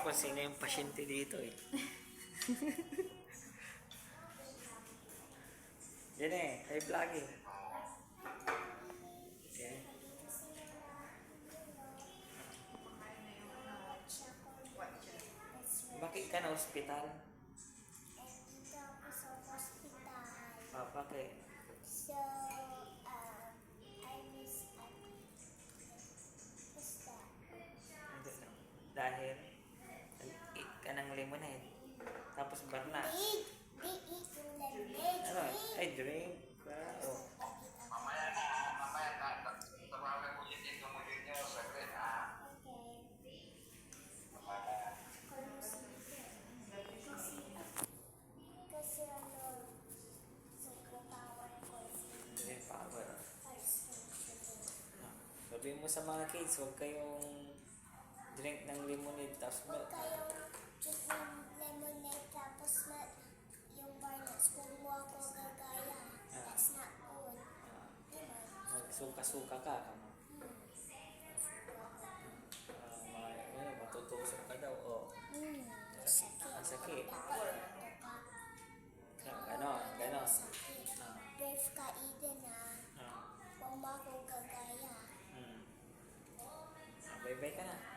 kung sino yung pasyente dito eh. Yan eh, ay vlog eh. Yan. Bakit ka na ospital? Dito ako sa hospital. Bakit? So, I miss Ate. What's that? Hindi na. Dahil nag-eat ka ng lemonade. Tapos barnas. They eat yung lemonade. Ano? Ay, drink. Oh. Mamaya na. Tawagan ko yung dito mo din nyo. Saglit ha. Okay. Kasi ano, superpower ko is Drink power. first Sabihin mo sa mga kids, huwag kayong drink ng lemonade tapos Huwag milk. kayong drink ng lemonade tapos yung barnas. Kung mo ako gagaya, that's not good. Diba? Magsuka-suka ka. Matutusok ka daw. Oh. Sakit. Ang sakit. Dapat nato ka. Ganon. Sakit. Brave ka, Eden ha. Ah. Kung mo ako gagaya. Bye-bye ka na.